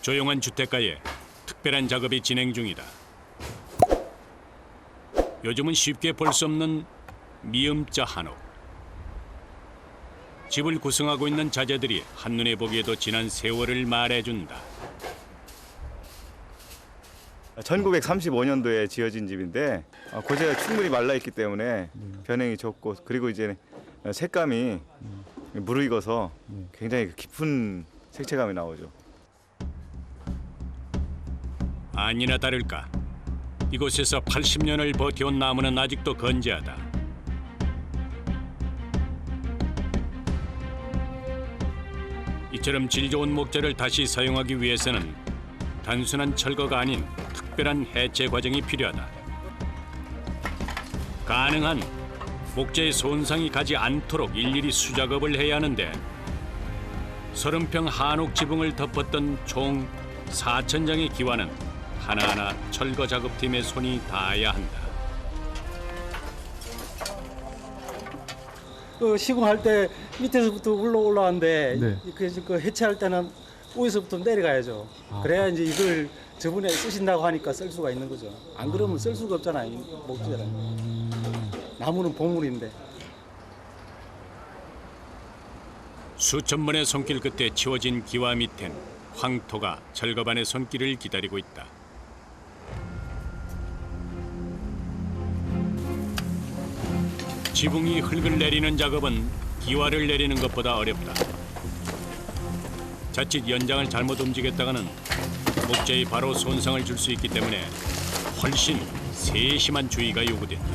조용한 주택가에 특별한 작업이 진행 중이다. 요즘은 쉽게 볼 수 없는 미음자 한옥. 집을 구성하고 있는 자재들이 한눈에 보기에도 지난 세월을 말해준다. 1935년도에 지어진 집인데 고재가 충분히 말라있기 때문에 변형이 좋고, 그리고 이제 색감이 무르익어서 굉장히 깊은 색채감이 나오죠. 아니나 다를까 이곳에서 80년을 버텨온 나무는 아직도 건재하다. 이처럼 질 좋은 목재를 다시 사용하기 위해서는 단순한 철거가 아닌 특별한 해체 과정이 필요하다. 가능한 목재의 손상이 가지 않도록 일일이 수작업을 해야 하는데 30평 한옥 지붕을 덮었던 총 4,000장의 기와는 하나하나 철거 작업팀의 손이 닿아야 한다. 시공할 때 밑에서부터 올라왔는데 네. 그 해체할 때는 위에서부터 내려가야죠. 그래야 이제 이걸 저번에 쓰신다고 하니까 쓸 수가 있는 거죠. 안 그러면 쓸 수가 없잖아요. 이 목재는. 나무는 보물인데. 수천 번의 손길 끝에 치워진 기와 밑엔 황토가 철거반의 손길을 기다리고 있다. 지붕이 흙을 내리는 작업은 기와를 내리는 것보다 어렵다. 자칫 연장을 잘못 움직였다가는 목재에 바로 손상을 줄 수 있기 때문에 훨씬 세심한 주의가 요구된다.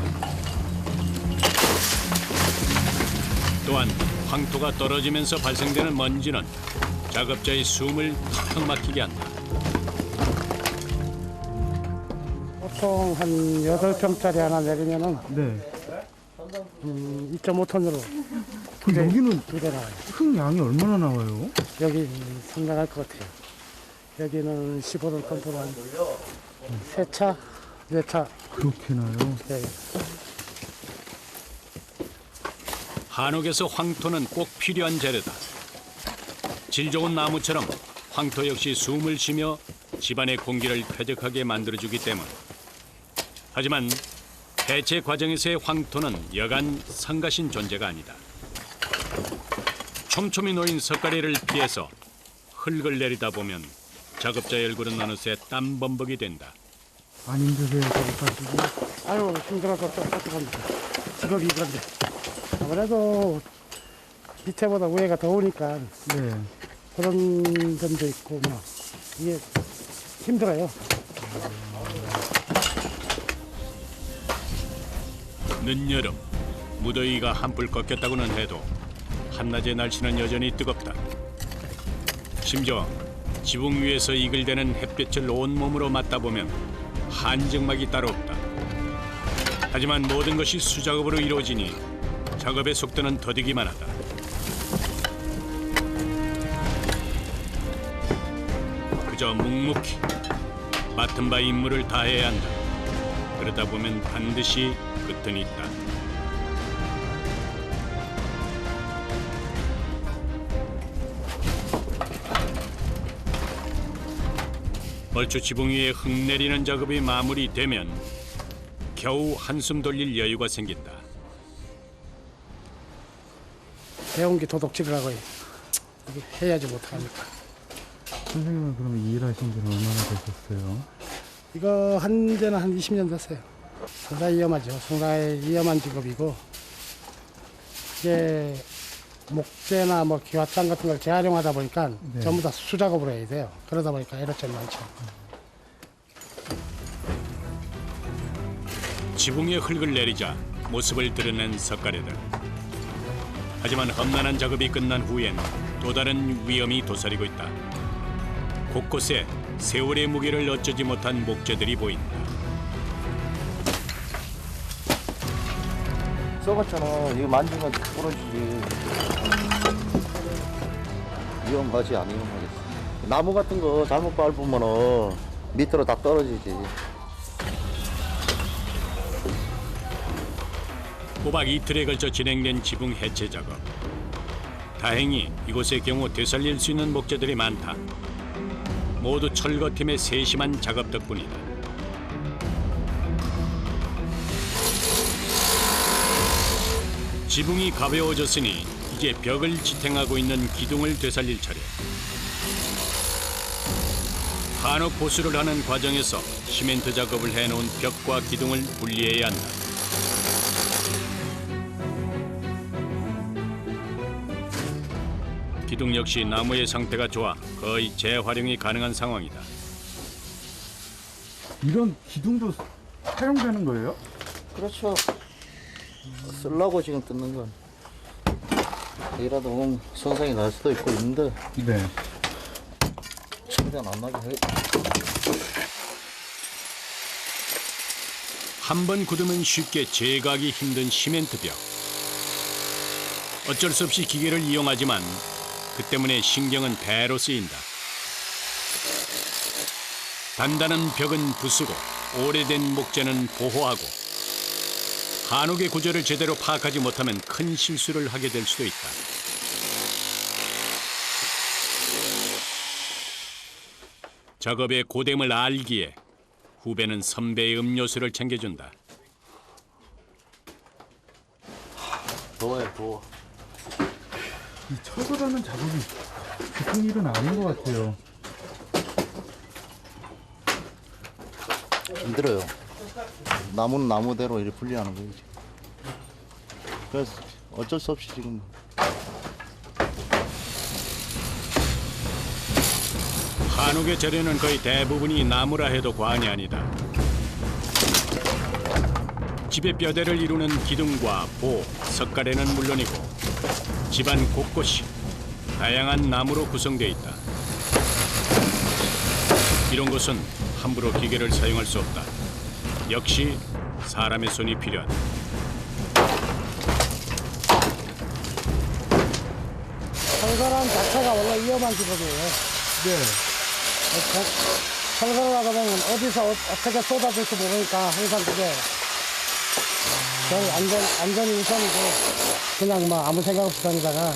또한 황토가 떨어지면서 발생되는 먼지는 작업자의 숨을 턱턱 막히게 한다. 보통 한 8평짜리 하나 내리면은 네. 2.5톤으로 그 여기는 두대 나와요. 흙 양이 얼마나 나와요? 여기 상당할 것 같아요. 여기는 15톤 컨트롤 한 3차, 4차. 그렇게 나요? 네. 한옥에서 황토는 꼭 필요한 재료다. 질 좋은 나무처럼 황토 역시 숨을 쉬며 집안의 공기를 쾌적하게 만들어주기 때문. 하지만 해체 과정에서의 황토는 여간 성가신 존재가 아니다. 촘촘히 놓인 석가래를 피해서 흙을 내리다 보면 작업자의 얼굴은 어느새 땀범벅이 된다. 안 힘드세요, 작업하시고? 아유, 힘들어서 또 어떡합니까. 직업이 이건데. 아무래도 밑에보다 위에가 더우니까 네. 그런 점도 있고, 뭐, 이게 힘들어요. 늦여름 무더위가 한풀 꺾였다고는 해도 한낮의 날씨는 여전히 뜨겁다. 심지어 지붕 위에서 이글대는 햇볕을 온몸으로 맞다 보면 한증막이 따로 없다. 하지만 모든 것이 수작업으로 이루어지니 작업의 속도는 더디기만 하다. 그저 묵묵히 맡은 바 임무를 다해야 한다. 그러다 보면 반드시 끝은 있다. 얼추 지붕 위에 흙 내리는 작업이 마무리되면 겨우 한숨 돌릴 여유가 생긴다. 배운 게 도둑질을 하고 이게 해야지 못하니까. 선생님은 그러면 이 일하신 지는 얼마나 되셨어요? 이거 한 데는 한 20년 됐어요. 상당히 위험하죠. 상당히 위험한 직업이고, 이게 목재나 뭐 기와장 같은 걸 재활용하다 보니까 네. 전부 다 수작업으로 해야 돼요. 그러다 보니까 에러점이 많죠. 지붕에 흙을 내리자 모습을 드러낸 석가래들. 하지만 험난한 작업이 끝난 후엔 또 다른 위험이 도사리고 있다. 곳곳에 세월의 무게를 어쩌지 못한 목재들이 보인다. 썩었잖아. 이거 만지면 부러지지. 위험하지 안 위험하겠어. 나무 같은 거 잘못 밟으면 밑으로 다 떨어지지. 꼬박 이틀에 걸쳐 진행된 지붕 해체 작업. 다행히 이곳의 경우 되살릴 수 있는 목재들이 많다. 모두 철거팀의 세심한 작업 덕분이다. 지붕이 가벼워졌으니 이제 벽을 지탱하고 있는 기둥을 되살릴 차례. 한옥 보수를 하는 과정에서 시멘트 작업을 해놓은 벽과 기둥을 분리해야 한다. 기둥 역시 나무의 상태가 좋아 거의 재활용이 가능한 상황이다. 이런 기둥도 사용되는 거예요? 그렇죠. 쓰려고 지금 뜯는 건. 이라도 손상이 날 수도 있고 있는데 네. 최대한 안 나게 해. 한 번 굳으면 쉽게 제거하기 힘든 시멘트 벽. 어쩔 수 없이 기계를 이용하지만 그 때문에 신경은 배로 쓰인다. 단단한 벽은 부수고 오래된 목재는 보호하고 한옥의 구조를 제대로 파악하지 못하면 큰 실수를 하게 될 수도 있다. 작업의 고됨을 알기에 후배는 선배의 음료수를 챙겨준다. 더워요, 더워. 이 철거라는 작업이 보통 일은 아닌 것 같아요. 힘들어요. 나무는 나무대로 이렇게 분리하는 거지. 그래서 어쩔 수 없이 지금 한옥의 재료는 거의 대부분이 나무라 해도 과언이 아니다. 집의 뼈대를 이루는 기둥과 보, 석가래는 물론이고 집안 곳곳이 다양한 나무로 구성되어 있다. 이런 곳은 함부로 기계를 사용할 수 없다. 역시 사람의 손이 필요하다. 철거란 자체가 원래 위험한 직업이에요. 네. 철거를 하다 보면 어디서 어떻게 쏟아질지 모르니까 항상 그게 저희 안전이 우선이고 그냥 뭐 아무 생각 없이 다니다가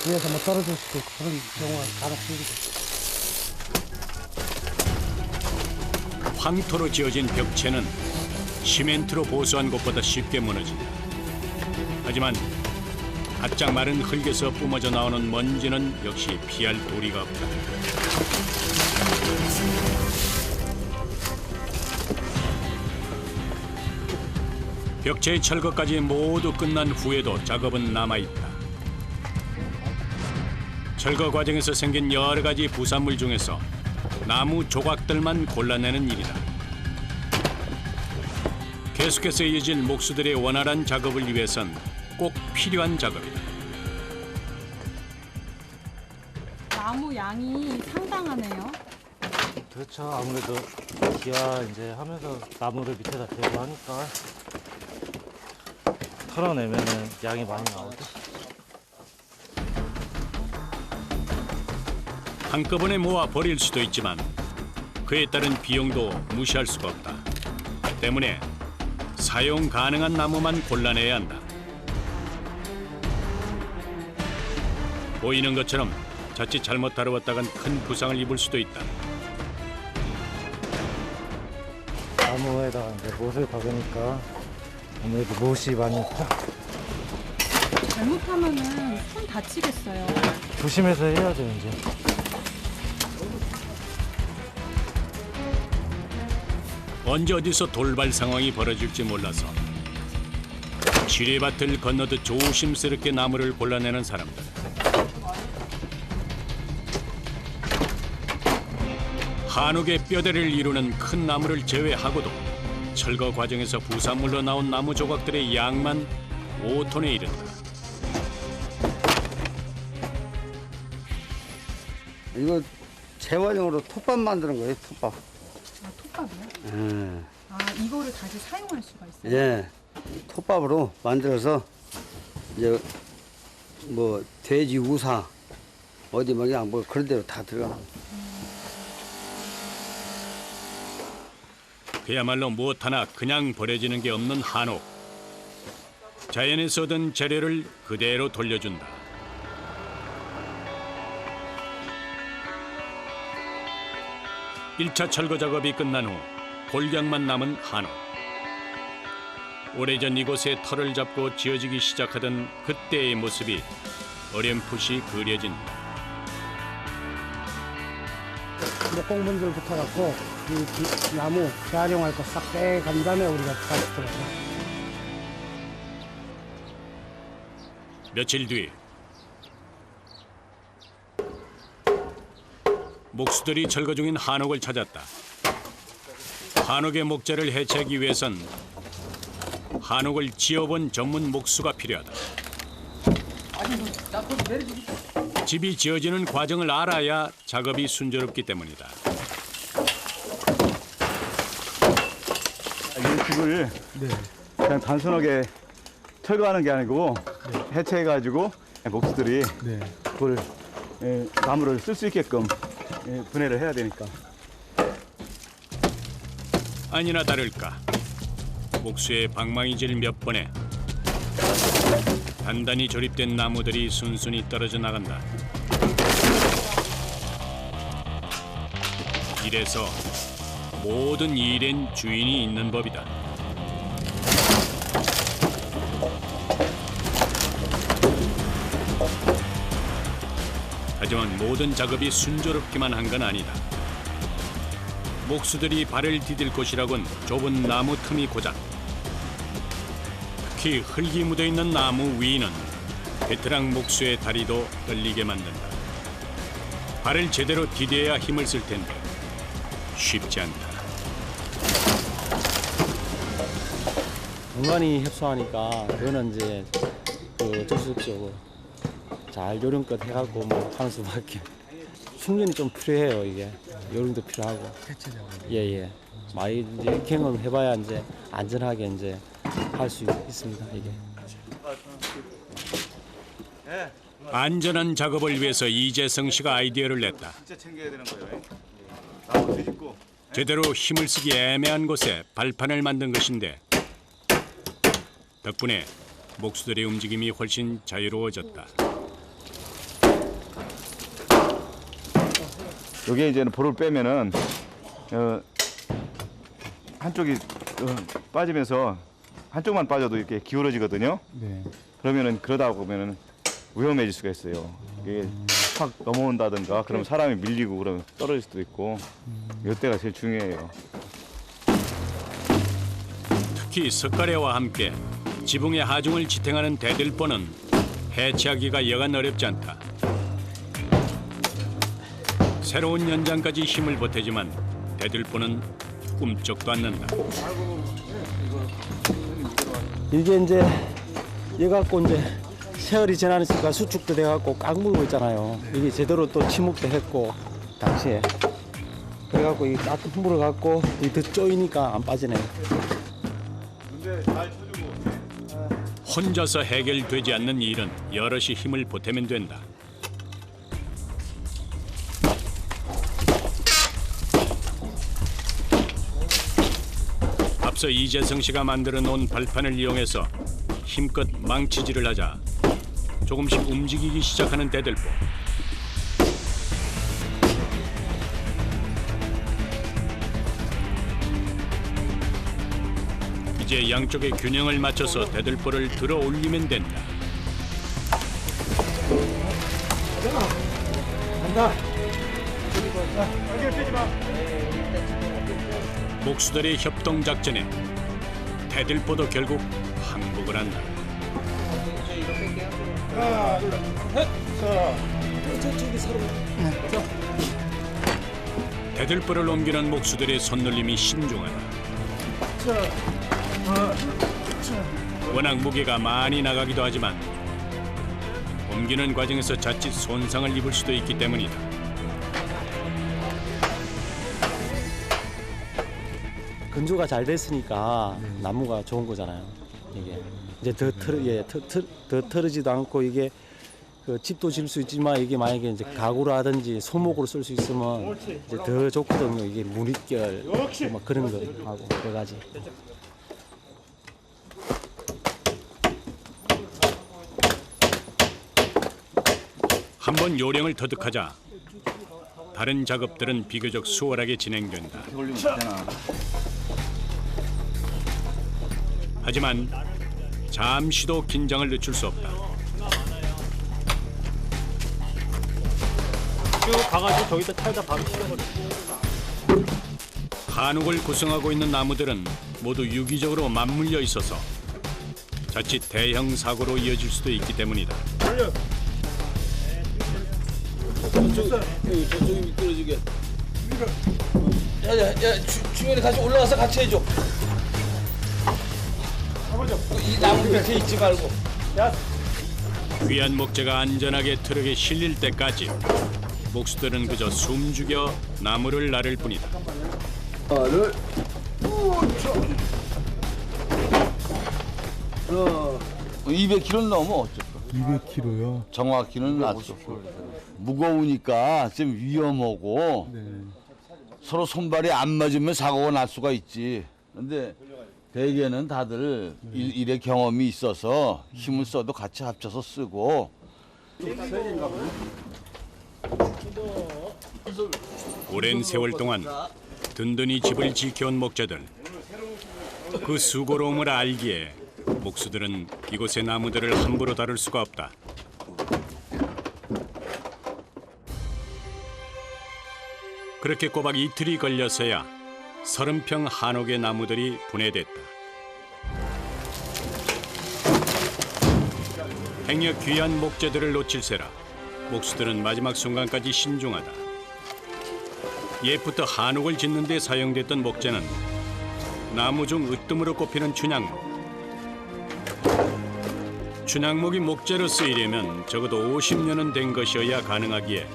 위에서 뭐 떨어질 수도 있고 그런 경우가 간혹 생기죠. 황토로 지어진 벽체는 시멘트로 보수한 것보다 쉽게 무너진다. 하지만 바짝 마른 흙에서 뿜어져 나오는 먼지는 역시 피할 도리가 없다. 벽체의 철거까지 모두 끝난 후에도 작업은 남아있다. 철거 과정에서 생긴 여러 가지 부산물 중에서 나무 조각들만 골라내는 일이다. 계속해서 이어질 목수들의 원활한 작업을 위해선 꼭 필요한 작업이다. 나무 양이 상당하네요. 그렇죠. 아무래도 기아 이제 하면서 나무를 밑에다 대고 하니까 털어내면은 양이 많이 나오죠. 한꺼번에 모아 버릴 수도 있지만 그에 따른 비용도 무시할 수가 없다. 때문에 사용 가능한 나무만 골라내야 한다. 보이는 것처럼 자칫 잘못 다루었다간 큰 부상을 입을 수도 있다. 나무에다가 이제 못을 박으니까 아무래도 못이 많이 잘못하면은 손 다치겠어요. 조심해서 해야죠 이제. 언제 어디서 돌발 상황이 벌어질지 몰라서 지뢰밭을 건너듯 조심스럽게 나무를 골라내는 사람들. 한옥의 뼈대를 이루는 큰 나무를 제외하고도 철거 과정에서 부산물로 나온 나무 조각들의 양만 5톤에 이른다. 이거 재활용으로 톱밥 만드는 거예요, 톱밥. 아, 톱밥이요? 예. 아, 이거를 다시 사용할 수가 있어요? 예. 톱밥으로 만들어서 이제 뭐 돼지 우사 어디 뭐 그냥 뭐 그런 대로 다 들어가. 그야말로 무엇 하나 그냥 버려지는 게 없는 한옥. 자연에서 얻은 재료를 그대로 돌려준다. 1차 철거 작업이 끝난 후 골격만 남은 한옥. 오래전 이곳에 터를 잡고 지어지기 시작하던 그때의 모습이 어렴풋이 그려진다. 목공분들부터 갖고 이 나무 재활용할 거 싹 빼간 다음에 우리가 다시 들어서. 며칠 뒤 목수들이 철거 중인 한옥을 찾았다. 한옥의 목재를 해체하기 위해선 한옥을 지어본 전문 목수가 필요하다. 집이 지어지는 과정을 알아야 작업이 순조롭기 때문이다. 이 집을 그냥 단순하게 철거하는 게 아니고 해체해가지고 목수들이 그걸 나무를 쓸 수 있게끔 분해를 해야 되니까. 아니나 다를까 목수의 방망이질 몇 번에 단단히 조립된 나무들이 순순히 떨어져 나간다. 이래서 모든 일엔 주인이 있는 법이다. 하지만 모든 작업이 순조롭기만 한 건 아니다. 목수들이 발을 디딜 곳이라곤 좁은 나무 틈이 고작. 특히 흙이 묻어있는 나무 위는 베테랑 목수의 다리도 떨리게 만든다. 발을 제대로 디뎌야 힘을 쓸 텐데 쉽지 않다. 공간이 협소하니까 그거는 이제 어쩔 수 없죠. 잘 요령껏 해갖고 뭐 하는 수밖에. 숙련이 좀 필요해요. 이게 요령도 필요하고. 예예. 많이 이제 경험해봐야 이제 안전하게 이제 할 수 있습니다. 이게. 안전한 작업을 위해서 이재성 씨가 아이디어를 냈다. 진짜 챙겨야 되는 거예요. 나무 뒤집고. 제대로 힘을 쓰기 애매한 곳에 발판을 만든 것인데 덕분에 목수들의 움직임이 훨씬 자유로워졌다. 여기에 이제는 볼을 빼면은 한쪽이 빠지면서 한쪽만 빠져도 이렇게 기울어지거든요. 그러면은 그러다 보면은 위험해질 수가 있어요. 이게 확 넘어온다든가 그러면 사람이 밀리고 그러면 떨어질 수도 있고 이때가 제일 중요해요. 특히 석가래와 함께 지붕의 하중을 지탱하는 대들보는 해체하기가 여간 어렵지 않다. 새로운 연장까지 힘을 보태지만 대들보는 꿈쩍도 않는다. 이게 이제 얘 갖고 이제 세월이 지나니까 수축도 돼갖고 깡물고 있잖아요. 이게 제대로 또 침묵도 했고 당시에 그래갖고 이 따뜻 물을 갖고 더 쪼이니까 안 빠지네. 혼자서 해결되지 않는 일은 여럿이 힘을 보태면 된다. 앞서 이재성 씨가 만들어 놓은 발판을 이용해서 힘껏 망치질을 하자 조금씩 움직이기 시작하는 대들보. 이제 양쪽의 균형을 맞춰서 대들보를 들어 올리면 된다. 목수들의 협동 작전에 대들보도 결국 항복을 한다. 대들보를 옮기는 목수들의 손놀림이 신중하다. 워낙 무게가 많이 나가기도 하지만 옮기는 과정에서 자칫 손상을 입을 수도 있기 때문이다. 건조가 잘 됐으니까 나무가 좋은 거잖아요. 이게 이제 더 틀어지도 않고 이게 그 집도 질 수 있지만 이게 만약에 이제 가구로 하든지 소목으로 쓸 수 있으면 이제 더 좋거든요. 이게 무늬결 막 그런 거 하고 여러 가지. 한번 요령을 터득하자 다른 작업들은 비교적 수월하게 진행된다. 하지만 잠시도 긴장을 늦출 수 없다. 쭉 가가지고 저기다 차에다 바로 씌워버려. 한옥을 구성하고 있는 나무들은 모두 유기적으로 맞물려 있어서 자칫 대형 사고로 이어질 수도 있기 때문이다. 저쪽이 미끄러지게. 야야야 주변에 같이 올라가서 같이 해줘. 이 나무 밑에 있지 말고. 귀한 목재가 안전하게 트럭에 실릴 때까지 목수들은 그저 숨죽여 나무를 나를 뿐이다. 하나를 200kg 넘어 어쩔 200kg요. 정확히는 낫죠. 무거우니까 좀 위험하고 서로 손발이 안 맞으면 사고가 날 수가 있지. 근데 대개는 다들 일의 경험이 있어서 힘을 써도 같이 합쳐서 쓰고. 오랜 세월 동안 든든히 집을 지켜온 목재들. 그 수고로움을 알기에 목수들은 이곳의 나무들을 함부로 다룰 수가 없다. 그렇게 꼬박 이틀이 걸려서야 30평 한옥의 나무들이 분해됐다. 행여 귀한 목재들을 놓칠세라 목수들은 마지막 순간까지 신중하다. 옛부터 한옥을 짓는 데 사용됐던 목재는 나무 중 으뜸으로 꼽히는 춘향목. 춘향목이 목재로 쓰이려면 적어도 50년은 된 것이어야 가능하기에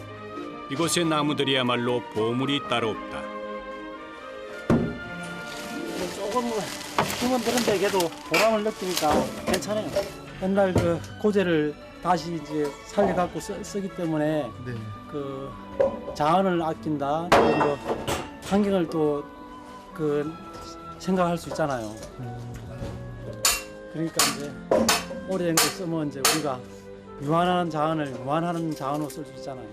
이곳의 나무들이야말로 보물이 따로 없다. 조금 힘은 드는데 그래도 보람을 느끼니까 괜찮아요. 옛날 그 고재를 다시 이제 살려갖고 쓰기 때문에 그 자원을 아낀다, 그리고 뭐 환경을 또 그 생각할 수 있잖아요. 그러니까 이제 오래된 거 쓰면 이제 우리가 유한하는 자원을 무한하는 자원으로 쓸 수 있잖아요.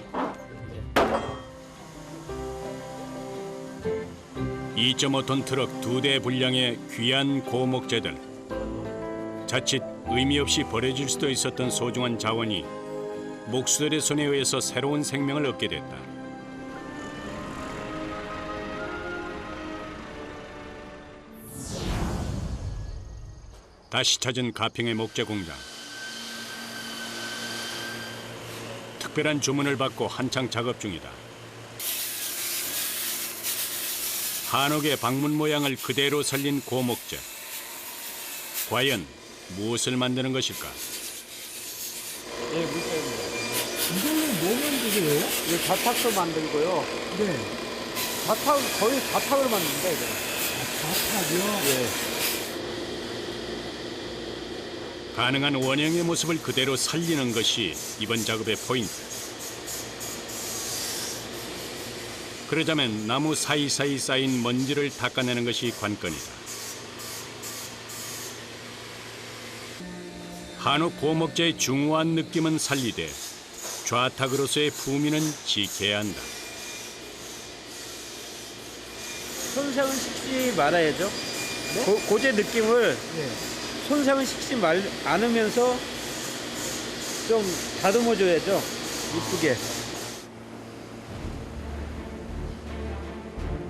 2.5톤 트럭 2대 분량의 귀한 고목재들. 자칫 의미 없이 버려질 수도 있었던 소중한 자원이 목수들의 손에 의해서 새로운 생명을 얻게 됐다. 다시 찾은 가평의 목재 공장. 특별한 주문을 받고 한창 작업 중이다. 한옥의 방문 모양을 그대로 살린 고목재. 과연 무엇을 만드는 것일까? 이거는 뭐 만드세요? 이거 자탁도 만들고요. 네. 거의 자탁을 만듭니다, 이거. 자탁이요? 예. 가능한 원형의 모습을 그대로 살리는 것이 이번 작업의 포인트. 그러자면 나무 사이사이 쌓인 먼지를 닦아내는 것이 관건이다. 한옥 고목재의 중후한 느낌은 살리되 좌탁으로서의 품위는 지켜야 한다. 손상은 시키지 말아야죠. 고제 느낌을 손상은 시키지 않으면서 좀 다듬어줘야죠. 이쁘게.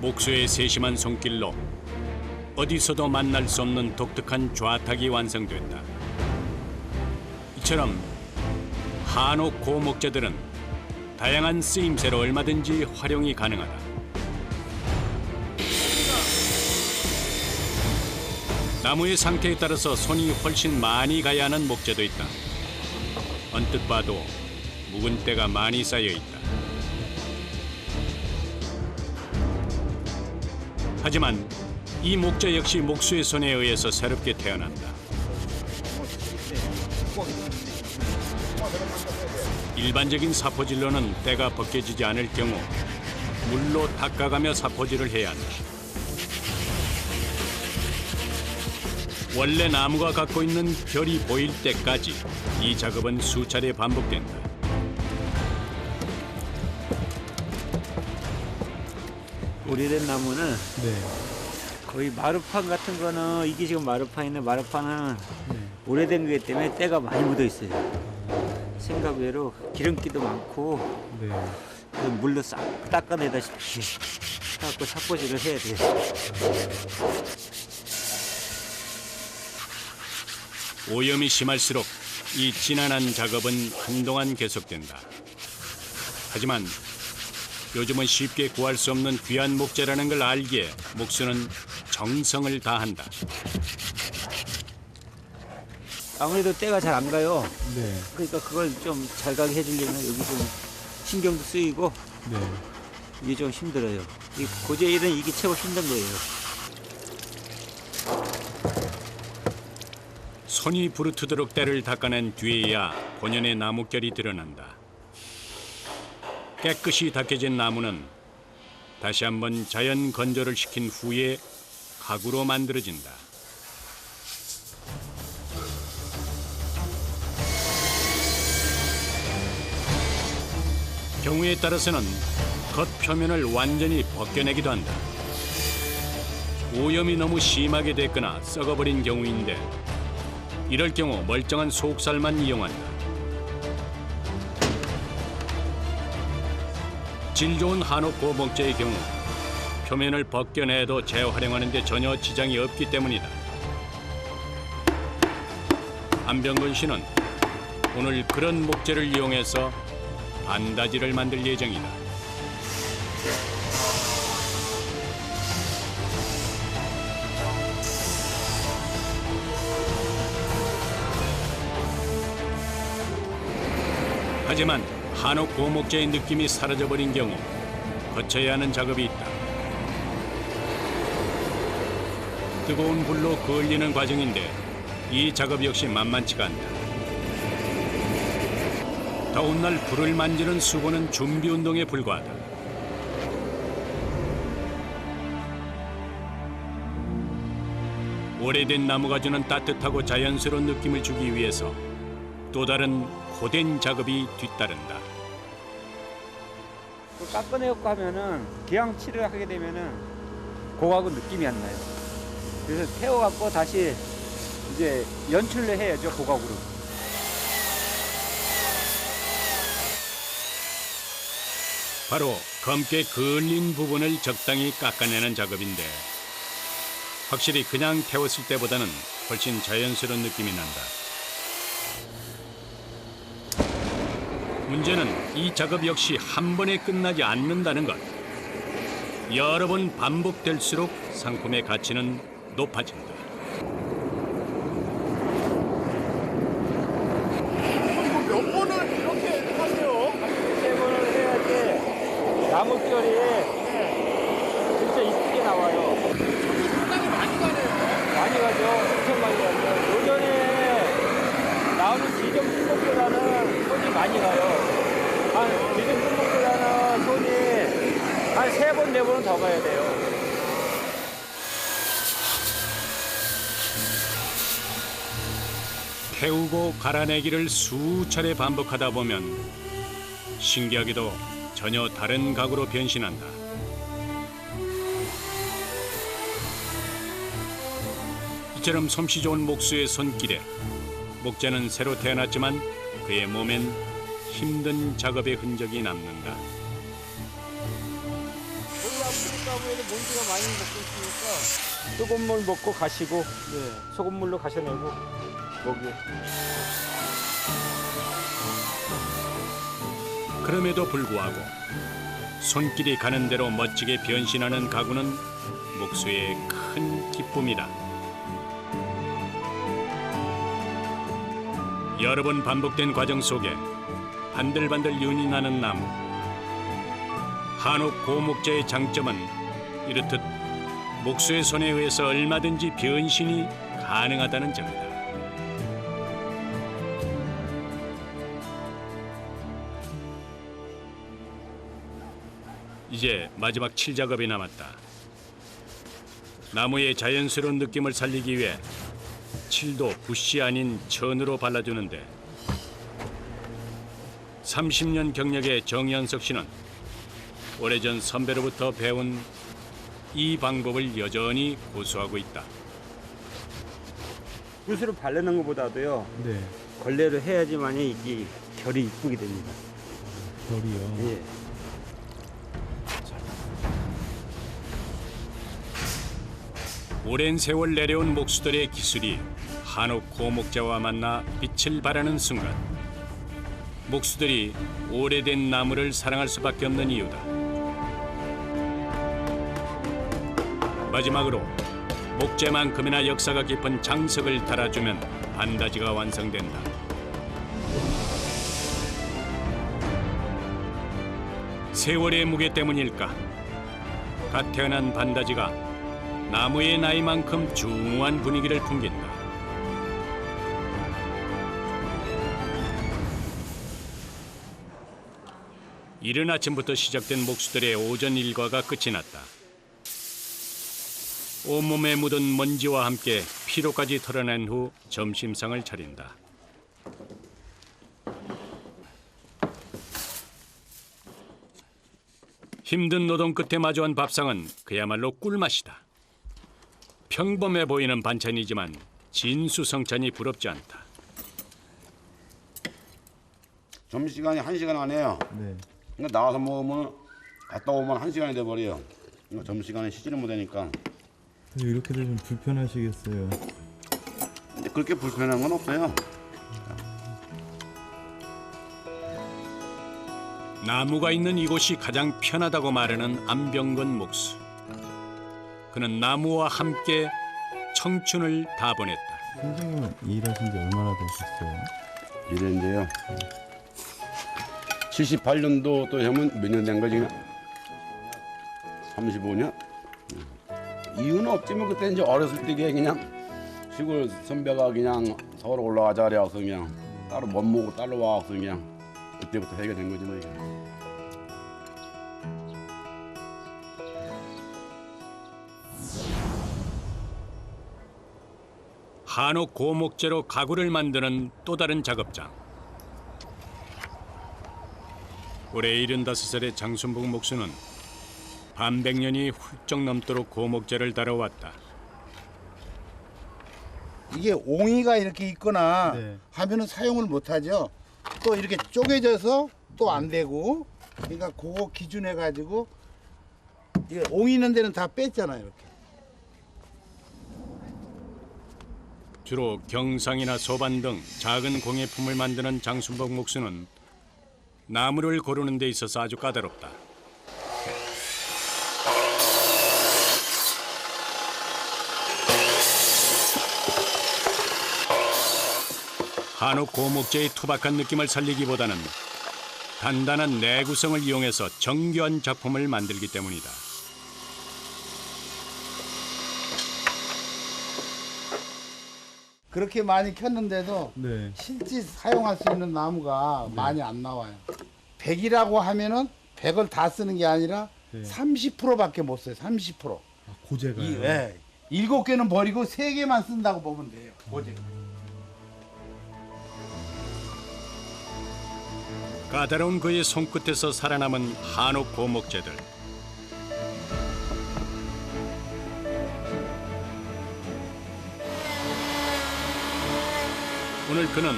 목수의 세심한 손길로 어디서도 만날 수 없는 독특한 좌탁이 완성됐다. 이처럼 한옥 고목재들은 다양한 쓰임새로 얼마든지 활용이 가능하다. 나무의 상태에 따라서 손이 훨씬 많이 가야 하는 목재도 있다. 언뜻 봐도 묵은 때가 많이 쌓여 있다. 하지만 이 목재 역시 목수의 손에 의해서 새롭게 태어난다. 일반적인 사포질로는 때가 벗겨지지 않을 경우 물로 닦아가며 사포질을 해야 한다. 원래 나무가 갖고 있는 결이 보일 때까지 이 작업은 수차례 반복된다. 오래된 나무는 네. 거의 마루판 같은 거는 이게 지금 마루판인데 마루판은 오래된 거기 때문에 때가 많이 묻어 있어요. 생각 외로 기름기도 많고 네. 그래서 물로 싹 닦아내다시피 해갖고 삭고지를 해야 돼요. 오염이 심할수록 이 진한한 작업은 한동안 계속된다. 하지만 요즘은 쉽게 구할 수 없는 귀한 목재라는 걸 알기에 목수는 정성을 다한다. 아무래도 때가 잘 안 가요. 네. 그러니까 그걸 좀 잘 가게 해주려면 여기 좀 신경도 쓰이고 네. 이게 좀 힘들어요. 이 고제 일은 이게 최고 힘든 거예요. 손이 부르트도록 때를 닦아낸 뒤에야 본연의 나뭇결이 드러난다. 깨끗이 닦여진 나무는 다시 한번 자연 건조를 시킨 후에 가구로 만들어진다. 경우에 따라서는 겉표면을 완전히 벗겨내기도 한다. 오염이 너무 심하게 됐거나 썩어버린 경우인데 이럴 경우 멀쩡한 속살만 이용한다. 질 좋은 한옥 고목재의 경우 표면을 벗겨내도 재활용하는 데 전혀 지장이 없기 때문이다. 안병근 씨는 오늘 그런 목재를 이용해서 반다지를 만들 예정이다. 하지만 한옥 고목재의 느낌이 사라져버린 경우 거쳐야 하는 작업이 있다. 뜨거운 불로 그을리는 과정인데 이 작업 역시 만만치가 않다. 더운 날 불을 만지는 수고는 준비 운동에 불과하다. 오래된 나무가 주는 따뜻하고 자연스러운 느낌을 주기 위해서 또 다른 고된 작업이 뒤따른다. 깎아내고 하면은 기왕칠을 하게 되면은 고하고 느낌이 안 나요. 그래서 태워갖고 다시 이제 연출을 해야죠, 고각으로. 바로 검게 그을린 부분을 적당히 깎아내는 작업인데 확실히 그냥 태웠을 때보다는 훨씬 자연스러운 느낌이 난다. 문제는 이 작업 역시 한 번에 끝나지 않는다는 것. 여러 번 반복될수록 상품의 가치는 높아진다. 몇 번을 이렇게 하세요? 3번을 해야지 나뭇결이 진짜 이쁘게 나와요. 상당히 많이 가네요. 많이 가죠. 엄청 많이 가죠. 요전에 나오는 지점 품목보다는 손이 많이 가요. 한 지점 품목보다는 손이 한 3번, 4번은 더 가야 돼요. 태우고 갈아내기를 수차례 반복하다 보면 신기하게도 전혀 다른 각으로 변신한다. 이처럼 솜씨 좋은 목수의 손길에 목재는 새로 태어났지만 그의 몸엔 힘든 작업의 흔적이 남는다. 목이 아프니까 아무래도 먼지가 많이 먹고 있으니까 뜨거운 물 먹고 가시고 소금물로 가셔내고 목이. 그럼에도 불구하고 손길이 가는 대로 멋지게 변신하는 가구는 목수의 큰 기쁨이다. 여러 번 반복된 과정 속에 반들반들 윤이 나는 나무. 한옥 고목재의 장점은 이렇듯 목수의 손에 의해서 얼마든지 변신이 가능하다는 점이다. 이제 마지막 칠 작업이 남았다. 나무의 자연스러운 느낌을 살리기 위해 칠도 붓이 아닌 천으로 발라주는데 30년 경력의 정연석 씨는 오래전 선배로부터 배운 이 방법을 여전히 고수하고 있다. 붓으로 바르는 것보다도요. 네. 걸레로 해야지만이 이게 결이 이쁘게 됩니다. 결이요. 예. 오랜 세월 내려온 목수들의 기술이 한옥 고목재와 만나 빛을 발하는 순간 목수들이 오래된 나무를 사랑할 수밖에 없는 이유다. 마지막으로 목재만큼이나 역사가 깊은 장석을 달아주면 반다지가 완성된다. 세월의 무게 때문일까? 갓 태어난 반다지가 나무의 나이만큼 중후한 분위기를 풍긴다. 이른 아침부터 시작된 목수들의 오전 일과가 끝이 났다. 온몸에 묻은 먼지와 함께 피로까지 털어낸 후 점심상을 차린다. 힘든 노동 끝에 마주한 밥상은 그야말로 꿀맛이다. 평범해 보이는 반찬이지만 진수성찬이 부럽지 않다. 점심시간이 1시간 안 해요. 네. 그러니까 나와서 먹으면 갔다 오면 1시간이 돼버려요. 그러니까 점심시간에 쉬지를 못하니까. 이렇게도 좀 불편하시겠어요. 근데 그렇게 불편한 건 없어요. 나무가 있는 이곳이 가장 편하다고 말하는 안병건 목수. 그는 나무와 함께 청춘을 다 보냈다. 선생님은 일하신 지 얼마나 되셨어요? 이랬는데요. 78년도 또 하면 몇 년 된 거지? 35년? 이유는 없지 뭐 그때 이제 어렸을 때 그냥 시골 선배가 그냥 서울 올라가자 그래서 그냥 따로 못 먹고 따로 와서 그냥 그때부터 해결된 거지 뭐 이게. 한옥 고목재로 가구를 만드는 또 다른 작업장. 올해 75살의 장순복 목수는 반백년이 훌쩍 넘도록 고목재를 다뤄왔다. 이게 옹이가 이렇게 있거나 네. 하면은 사용을 못하죠. 또 이렇게 쪼개져서 또 안 되고, 그러니까 그거 기준해 가지고 이게 옹이 있는 데는 다 뺐잖아요. 이렇게. 주로 경상이나 소반 등 작은 공예품을 만드는 장순복 목수는 나무를 고르는 데 있어서 아주 까다롭다. 한옥 고목재의 투박한 느낌을 살리기보다는 단단한 내구성을 이용해서 정교한 작품을 만들기 때문이다. 그렇게 많이 켰는데도 네. 실제 사용할 수 있는 나무가 많이 안 나와요. 100이라고 하면은 100을 다 쓰는 게 아니라 네. 30%밖에 못 써요. 30%. 고재가요? 예. 7개는 버리고 3개만 쓴다고 보면 돼요. 고재가. 까다로운 그의 손끝에서 살아남은 한옥 고목재들. 오늘 그는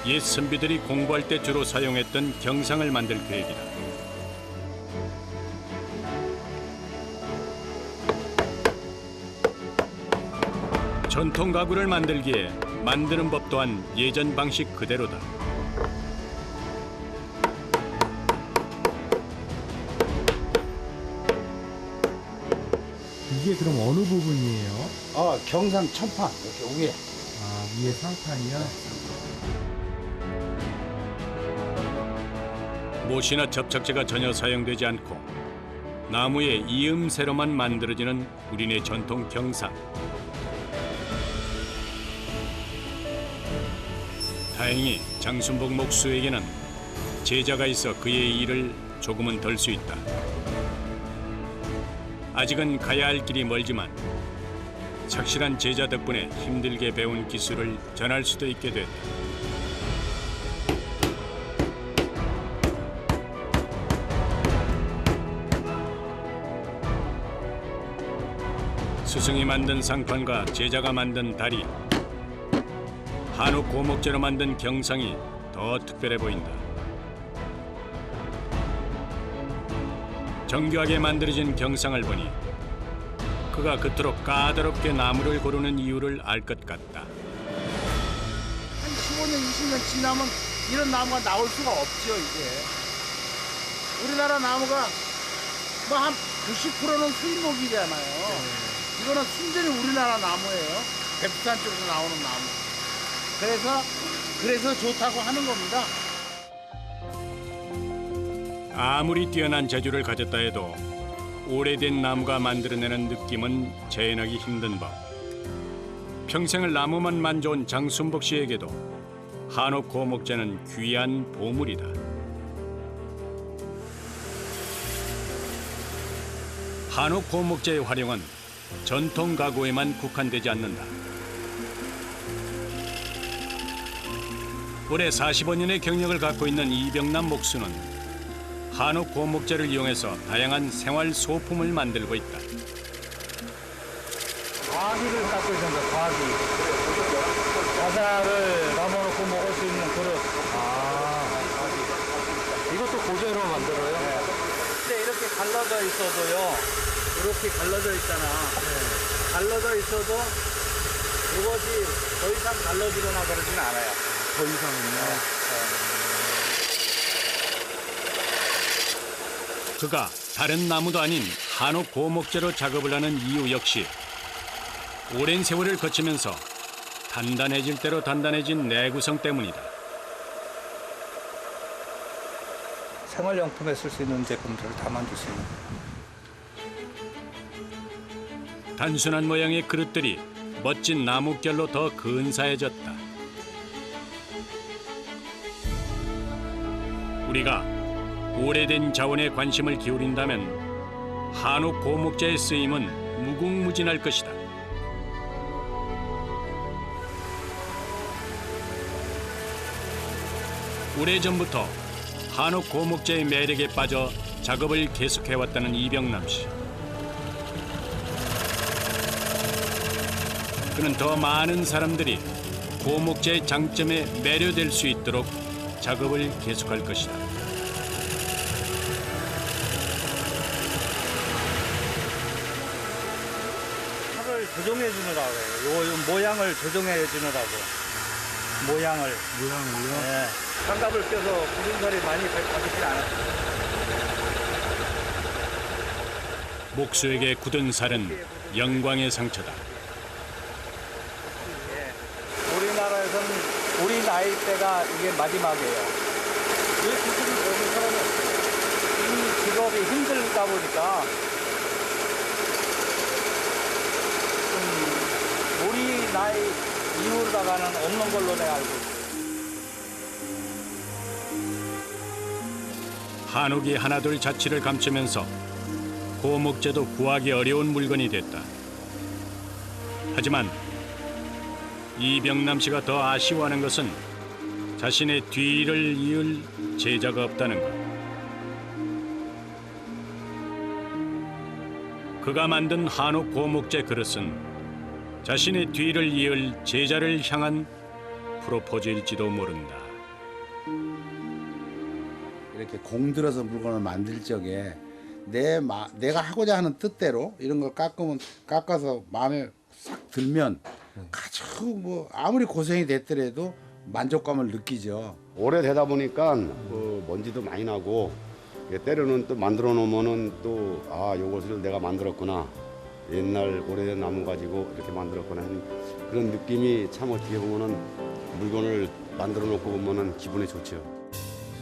옛 선비들이 공부할 때 주로 사용했던 경상을 만들 계획이다. 전통 가구를 만들기에 만드는 법 또한 예전 방식 그대로다. 이게 그럼 어느 부분이에요? 경상 천판 이렇게 위에. 아, 위에 상판이요? 못이나 접착제가 전혀 사용되지 않고 나무의 이음새로만 만들어지는 우리네 전통 경상. 다행히 장순복 목수에게는 제자가 있어 그의 일을 조금은 덜 수 있다. 아직은 가야 할 길이 멀지만 착실한 제자 덕분에 힘들게 배운 기술을 전할 수도 있게 됐다. 스승이 만든 상판과 제자가 만든 다리, 한옥 고목재로 만든 경상이 더 특별해 보인다. 정교하게 만들어진 경상을 보니 그가 그토록 까다롭게 나무를 고르는 이유를 알 것 같다. 한 15년, 20년 지나면 이런 나무가 나올 수가 없죠, 이게. 우리나라 나무가 뭐 한 90%는 수입목이잖아요. 이거는 순전히 우리나라 나무예요. 백두산 쪽에서 나오는 나무. 그래서 좋다고 하는 겁니다. 아무리 뛰어난 재주를 가졌다 해도 오래된 나무가 만들어내는 느낌은 재현하기 힘든 법. 평생을 나무만 만져온 장순복 씨에게도 한옥 고목재는 귀한 보물이다. 한옥 고목재의 활용은 전통 가구에만 국한되지 않는다. 올해 45년의 경력을 갖고 있는 이병남 목수는 한옥 고목재를 이용해서 다양한 생활 소품을 만들고 있다. 과기를 갖고 있습니다. 과기. 과자를 담아놓고 먹을 수 있는 그릇. 이것도 고재로 만들어요? 근데 이렇게 갈라져 있어도요. 이렇게 갈라져 있잖아. 갈라져 있어도 이것이 더 이상 갈라지거나 그러진 않아요. 더 이상은요? 그가 다른 나무도 아닌 한옥 고목재로 작업을 하는 이유 역시 오랜 세월을 거치면서 단단해질 대로 단단해진 내구성 때문이다. 생활용품에 쓸 수 있는 제품들을 다 만들 수 있는. 단순한 모양의 그릇들이 멋진 나뭇결로 더 근사해졌다. 우리가 오래된 자원에 관심을 기울인다면 한옥 고목재의 쓰임은 무궁무진할 것이다. 오래전부터 한옥 고목재의 매력에 빠져 작업을 계속해왔다는 이병남 씨. 그는 더 많은 사람들이 고목재의 장점에 매료될 수 있도록 작업을 계속할 것이다. 칼을 조정해 주느라고 해요. 요 모양을 조정해 주느라고. 모양을요? 네. 장갑을 껴서 구름살이 많이 가지지 않았어요. 목수에게 굳은 살은 영광의 상처다. 우리나라에서는 우리 나이 때가 이게 마지막이에요. 이 기술을 배우는 사람이 없어요. 이 직업이 힘들다 보니까 우리 나이 이후로다가는 없는 걸로 내가 알고 있어요. 한옥이 하나둘 자취를 감추면서 고목재도 구하기 어려운 물건이 됐다. 하지만 이병남 씨가 더 아쉬워하는 것은 자신의 뒤를 이을 제자가 없다는 것. 그가 만든 한옥 고목재 그릇은 자신의 뒤를 이을 제자를 향한 프로포즈일지도 모른다. 이렇게 공들여서 물건을 만들 적에 내가 하고자 하는 뜻대로 이런 걸 깎아서 마음에 싹 들면 아주 뭐 아무리 고생이 됐더라도 만족감을 느끼죠. 오래되다 보니까 먼지도 많이 나고 때로는 또 만들어 놓으면은 또 요것을 내가 만들었구나, 옛날 오래된 나무 가지고 이렇게 만들었구나 하는 그런 느낌이 참 어떻게 보면은 물건을 만들어 놓고 보면은 기분이 좋죠.